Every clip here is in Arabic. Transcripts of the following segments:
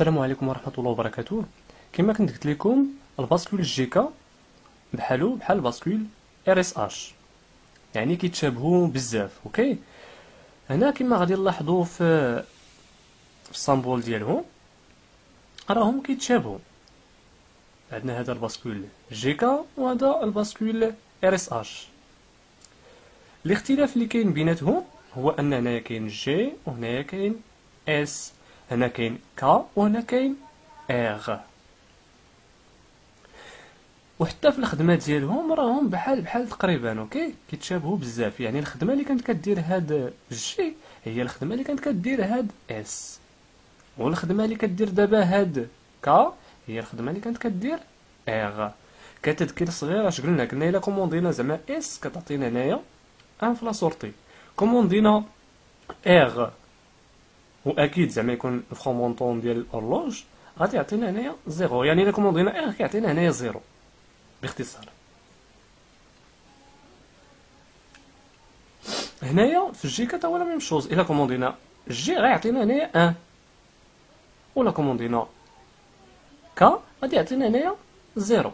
السلام عليكم ورحمة الله وبركاته. كما كنت قلت لكم الباسكول جيكا بحال الباسكول ار اس اش، يعني كيتشابهوا بزاف. اوكي، هنا كما غادي نلاحظوا في السامبول ديالهم راهم كيتشابهوا. عندنا هذا الباسكول جيكا وهذا الباسكول ار اس اش. الاختلاف اللي كاين بيناتهم هو ان هنايا كاين جي وهنايا كاين اس، هنا كاين كا وهنا كاين ار. وحتى في الخدمه ديالهم راهم بحال تقريبا. اوكي، كيتشابهوا بزاف. يعني الخدمه اللي كانت كدير هاد جي هي الخدمه اللي كانت كدير هاد اس، والخدمه اللي كدير دابا هاد كا هي الخدمه اللي كانت كدير ار. كتذكير صغير اش قلنا الا كوموندينا زعما اس كتعطينا هنايا ان في لا سورتي، كوموندينا ار واكيد زعما يكون الفرومونطون ديال الاورلوج غادي يعطينا هنايا زيرو. يعني الا كوموندينا ار كيعطينا هنايا زيرو باختصار. هنايا في الجي كتا ولا ميم شوز، الا كوموندينا جي غيعطينا هنايا ان، ولا كوموندينا كا غادي يعطينا هنايا زيرو.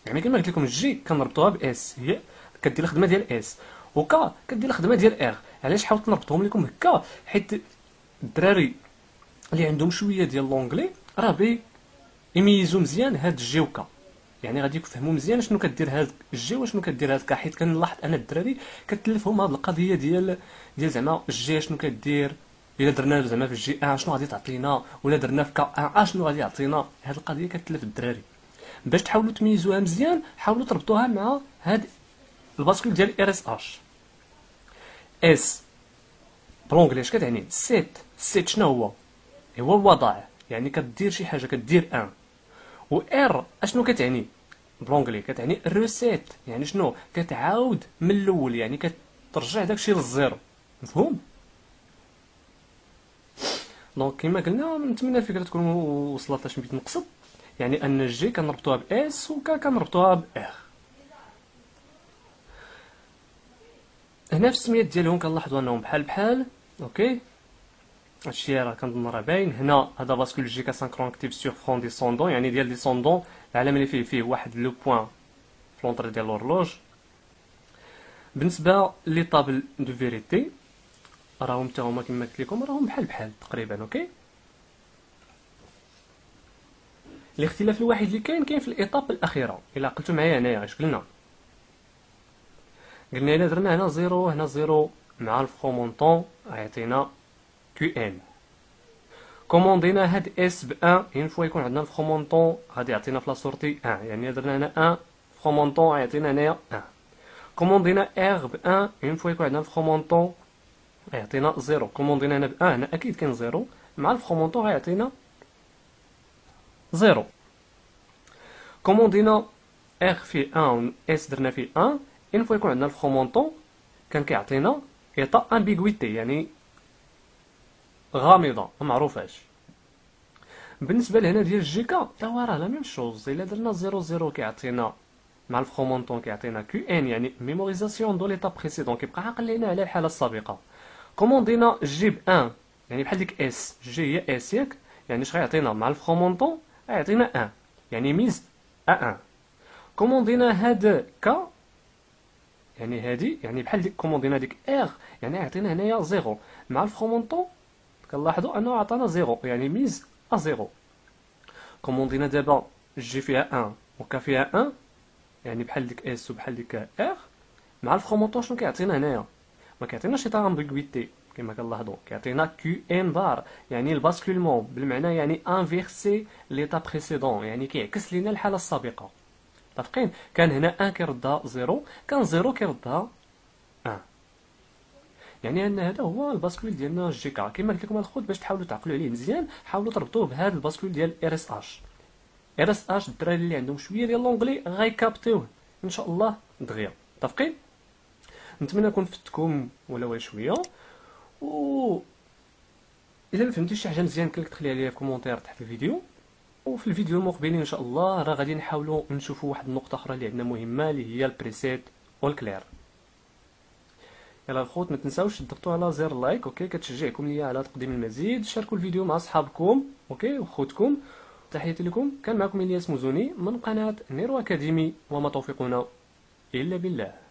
يعني كما قلت لكم الجي كنربطوها باس، هي كدير الخدمه ديال اس، وكا كدير الخدمه ديال ار. علاش حاولت نربطهم لكم هكا؟ حيت الدراري اللي عندهم شويه ديال لونجلي راه يميزوا مزيان هاد الجي وكا. يعني غادي يفهموا مزيان شنو كدير هاد الجي وشنو كدير هاد كا. حيت كنلاحظ انا الدراري كتلفهم هاد القضيه ديال زعما الجي شنو كدير، الا درنا زعما في الجي ان شنو غادي تعطينا، ولا درنا في كا ان شنو غادي يعطينا. هاد القضيه كتلف الدراري. باش تحاولوا تميزوها مزيان حاولوا تربطوها مع هاد الباسكول ديال ار اس اش. اس بلونجلي اش كتعني؟ سيت شنو هو الوضع، يعني كدير شي حاجه كدير ان. و ار اشنو كتعني بلونجلي؟ كتعني روسيت، يعني شنو كتعاود من الاول، يعني كترجع داكشي للزيرو. مفهوم؟ دونك كما قلنا نتمنى الفكره تكون وصلت اش بغيت نقصد. يعني ان جي كنربطوها باس وكا كنربطوها بار. هنا في السميات ديالهم كنلاحظوا انهم بحال. اوكي، هادشي راه كنظن راه باين. هنا هذا باسكول جي كاسانكرون اكتيف سور فرون ديسوندون، يعني ديال ديسوندون العلامه اللي فيه واحد لو بوين في لونطري ديال لورلوج. بالنسبه لي طابل دو فيريتي راهم حتى هما كما قلت لكم راهم بحال تقريبا. اوكي، الاختلاف الوحيد اللي كاين في الايطاب الاخيره. الا عقلتوا معايا هنايا اش قلنا الا درنا هنا زيرو هنا زيرو مع الفرومونطون غيعطينا كيو ان. كوموندينا هاد اس ب 1 اون فوا يكون عندنا الفرومونطون غادي يعطينا في لا سورتي 1، يعني درنا هنا 1 فرومونطون غيعطينا هنايا 1. كوموندينا ار ب 1 اون فوا يكون عندنا الفرومونطون غيعطينا زيرو. كوموندينا هنا ب 1 هنا اكيد كاين زيرو مع الفرومونطون غيعطينا زيرو. كوموندينا ار فيه 1 و اس درنا فيه 1 اون فوا يكون عندنا الفرومونطون كان كيعطينا ايطا امبيغويتي، يعني غامضه ما معروفاش. بالنسبه لهنا ديال الجيكا تا هو راه لا ميم شوز. الا درنا 00 كيعطينا مع الفرومونطون كيعطينا كيو ان، يعني ميموريزاسيون دو ليطا بريسيدون، كيبقى عاقل لينا على الحاله السابقه. كوموندينا جي ب 1 يعني بحال ديك اس، جي هي اس ياك، يعني اش غيعطينا مع الفرومونطون غيعطينا 1، يعني ميز ا 1. كوموندينا هاد كا يعني هادي يعني بحال ديك كوموندينا ديك ار، يعني غيعطينا هنايا زيرو مع الفرومونطون كنلاحظوا انه عطانا زيرو، يعني ميز ا زيرو. كوموندينا دابا جي فيها 1 وكا فيها 1، يعني بحال ديك اس وبحال ديك ار مع الفرومونطون شنو كيعطينا هنايا؟ ما كيعطيناش ايطا امبيغويتي كما كنلاحظوا، كيعطينا كيو ان بار، يعني الباسكولمون بالمعنى يعني انفيرسي ليطا بريسيدون، يعني كيعكس لينا الحاله السابقه. متفقين؟ كان هنا 1 كيردها زيرو، كان زيرو كيردها 1. يعني ان هذا هو الباسكول ديالنا جيكا. كما قلت لكم الخوت باش تحاولوا تعقلوا عليه مزيان حاولوا تربطوه بهذا الباسكول ديال ار اس اش. ار اس اش الدراري اللي عندهم شويه ديال لونجلي غايكابتيوه ان شاء الله دغيا. متفقين؟ نتمنى نكون فتكم ولو شويه. و الا ما فهمتيش شي حاجه مزيان يمكن لك تخليها لي في كومونتير تحت الفيديو. وفي الفيديو المقبلين ان شاء الله راه غادي نحاولوا نشوفوا واحد النقطه اخرى اللي عندنا مهمه اللي هي البريسيت والكلير. يلا الخوت ما تنساوش تضغطوا على زر لايك، اوكي، كتشجعكم ليا على تقديم المزيد. شاركوا الفيديو مع اصحابكم، اوكي، وخوتكم. تحياتي لكم، كان معكم الياس موزوني من قناة نيرو اكاديمي، وما توفيقنا الا بالله.